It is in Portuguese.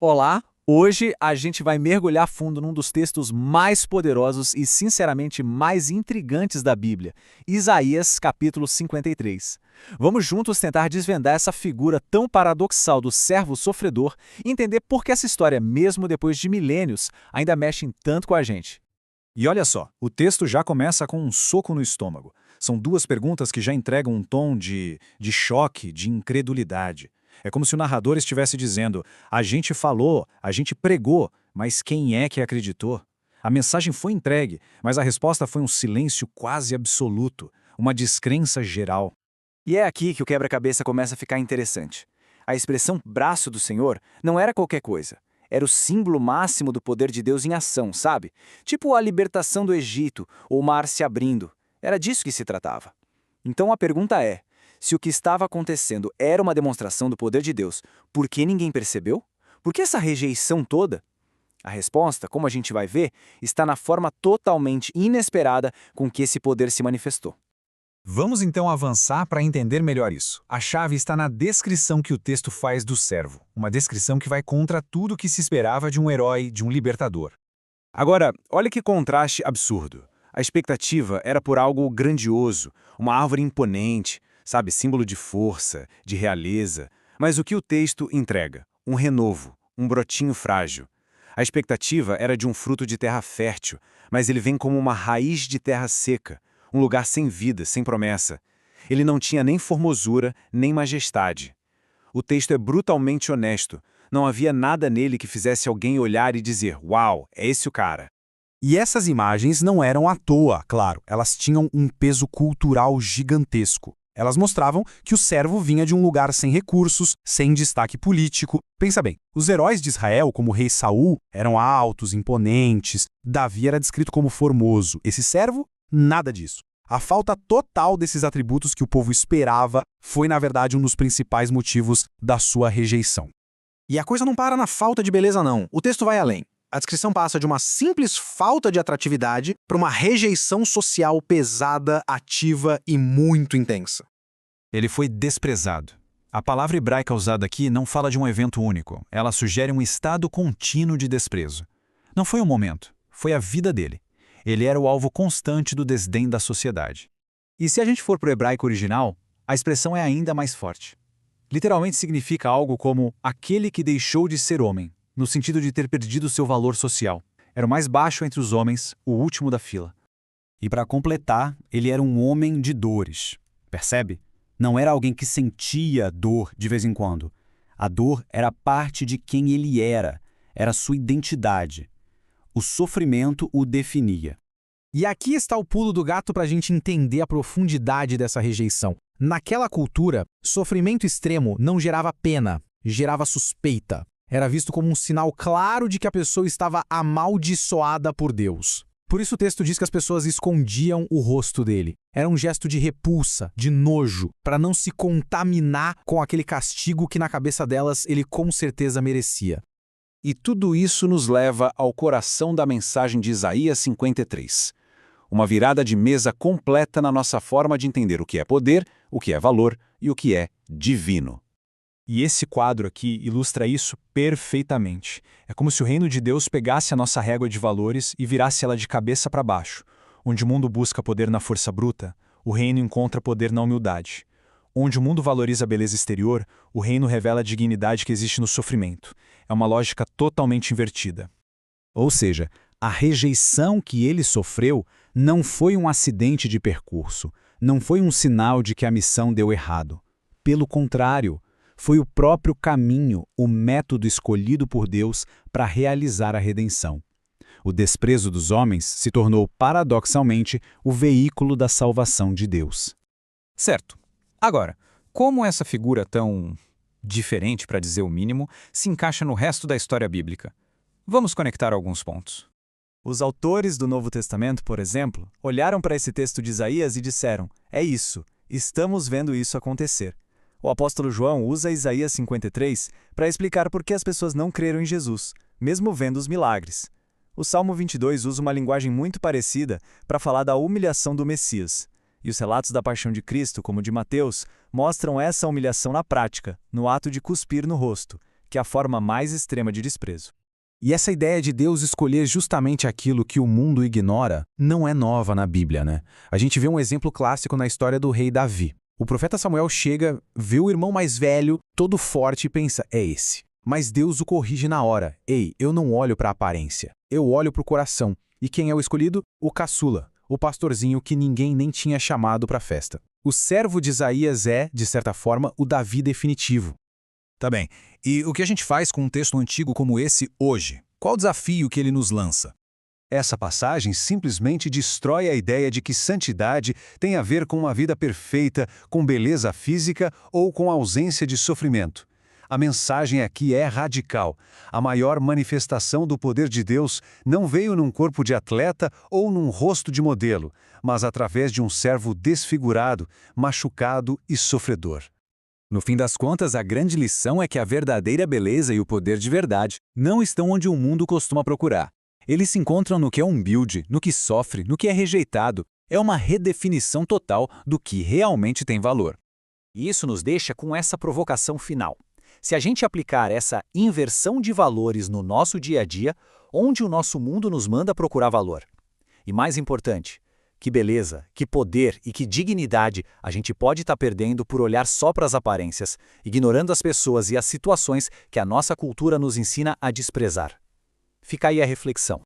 Olá! Hoje a gente vai mergulhar fundo num dos textos mais poderosos e, sinceramente, mais intrigantes da Bíblia, Isaías, capítulo 53. Vamos juntos tentar desvendar essa figura tão paradoxal do servo sofredor e entender por que essa história, mesmo depois de milênios, ainda mexe tanto com a gente. E olha só, o texto já começa com um soco no estômago. São duas perguntas que já entregam um tom de choque, de incredulidade. É como se o narrador estivesse dizendo: a gente falou, a gente pregou, mas quem é que acreditou? A mensagem foi entregue, mas a resposta foi um silêncio quase absoluto, uma descrença geral. E é aqui que o quebra-cabeça começa a ficar interessante. A expressão braço do Senhor não era qualquer coisa. Era o símbolo máximo do poder de Deus em ação, sabe? Tipo a libertação do Egito ou o mar se abrindo. Era disso que se tratava. Então a pergunta é: se o que estava acontecendo era uma demonstração do poder de Deus, por que ninguém percebeu? Por que essa rejeição toda? A resposta, como a gente vai ver, está na forma totalmente inesperada com que esse poder se manifestou. Vamos então avançar para entender melhor isso. A chave está na descrição que o texto faz do servo, uma descrição que vai contra tudo que se esperava de um herói, de um libertador. Agora, olha que contraste absurdo. A expectativa era por algo grandioso, uma árvore imponente, sabe, símbolo de força, de realeza. Mas o que o texto entrega? Um renovo, um brotinho frágil. A expectativa era de um fruto de terra fértil, mas ele vem como uma raiz de terra seca, um lugar sem vida, sem promessa. Ele não tinha nem formosura, nem majestade. O texto é brutalmente honesto. Não havia nada nele que fizesse alguém olhar e dizer: "Uau, é esse o cara." E essas imagens não eram à toa, claro, elas tinham um peso cultural gigantesco. Elas mostravam que o servo vinha de um lugar sem recursos, sem destaque político. Pensa bem, os heróis de Israel, como o rei Saul, eram altos, imponentes. Davi era descrito como formoso. Esse servo, nada disso. A falta total desses atributos que o povo esperava foi, na verdade, um dos principais motivos da sua rejeição. E a coisa não para na falta de beleza, não. O texto vai além. A descrição passa de uma simples falta de atratividade para uma rejeição social pesada, ativa e muito intensa. Ele foi desprezado. A palavra hebraica usada aqui não fala de um evento único. Ela sugere um estado contínuo de desprezo. Não foi um momento, foi a vida dele. Ele era o alvo constante do desdém da sociedade. E se a gente for para o hebraico original, a expressão é ainda mais forte. Literalmente significa algo como aquele que deixou de ser homem, no sentido de ter perdido seu valor social. Era o mais baixo entre os homens, o último da fila. E para completar, ele era um homem de dores. Percebe? Não era alguém que sentia dor de vez em quando. A dor era parte de quem ele era sua identidade. O sofrimento o definia. E aqui está o pulo do gato para a gente entender a profundidade dessa rejeição. Naquela cultura, sofrimento extremo não gerava pena, gerava suspeita. Era visto como um sinal claro de que a pessoa estava amaldiçoada por Deus. Por isso o texto diz que as pessoas escondiam o rosto dele. Era um gesto de repulsa, de nojo, para não se contaminar com aquele castigo que na cabeça delas ele com certeza merecia. E tudo isso nos leva ao coração da mensagem de Isaías 53. Uma virada de mesa completa na nossa forma de entender o que é poder, o que é valor e o que é divino. E esse quadro aqui ilustra isso perfeitamente. É como se o reino de Deus pegasse a nossa régua de valores e virasse ela de cabeça para baixo. Onde o mundo busca poder na força bruta, o reino encontra poder na humildade. Onde o mundo valoriza a beleza exterior, o reino revela a dignidade que existe no sofrimento. É uma lógica totalmente invertida. Ou seja, a rejeição que ele sofreu não foi um acidente de percurso, não foi um sinal de que a missão deu errado. Pelo contrário, foi o próprio caminho, o método escolhido por Deus para realizar a redenção. O desprezo dos homens se tornou, paradoxalmente, o veículo da salvação de Deus. Certo. Agora, como essa figura tão diferente, para dizer o mínimo, se encaixa no resto da história bíblica? Vamos conectar alguns pontos. Os autores do Novo Testamento, por exemplo, olharam para esse texto de Isaías e disseram: é isso, estamos vendo isso acontecer. O apóstolo João usa Isaías 53 para explicar por que as pessoas não creram em Jesus, mesmo vendo os milagres. O Salmo 22 usa uma linguagem muito parecida para falar da humilhação do Messias. E os relatos da paixão de Cristo, como o de Mateus, mostram essa humilhação na prática, no ato de cuspir no rosto, que é a forma mais extrema de desprezo. E essa ideia de Deus escolher justamente aquilo que o mundo ignora não é nova na Bíblia, né? A gente vê um exemplo clássico na história do rei Davi. O profeta Samuel chega, vê o irmão mais velho, todo forte, e pensa, é esse. Mas Deus o corrige na hora. Ei, eu não olho para a aparência, eu olho para o coração. E quem é o escolhido? O caçula, o pastorzinho que ninguém nem tinha chamado para a festa. O servo de Isaías é, de certa forma, o Davi definitivo. Tá bem. E o que a gente faz com um texto antigo como esse hoje? Qual o desafio que ele nos lança? Essa passagem simplesmente destrói a ideia de que santidade tem a ver com uma vida perfeita, com beleza física ou com ausência de sofrimento. A mensagem aqui é radical. A maior manifestação do poder de Deus não veio num corpo de atleta ou num rosto de modelo, mas através de um servo desfigurado, machucado e sofredor. No fim das contas, a grande lição é que a verdadeira beleza e o poder de verdade não estão onde o mundo costuma procurar. Eles se encontram no que é humilde, no que sofre, no que é rejeitado. É uma redefinição total do que realmente tem valor. E isso nos deixa com essa provocação final. Se a gente aplicar essa inversão de valores no nosso dia a dia, onde o nosso mundo nos manda procurar valor? E mais importante, que beleza, que poder e que dignidade a gente pode estar perdendo por olhar só para as aparências, ignorando as pessoas e as situações que a nossa cultura nos ensina a desprezar. Fica aí a reflexão.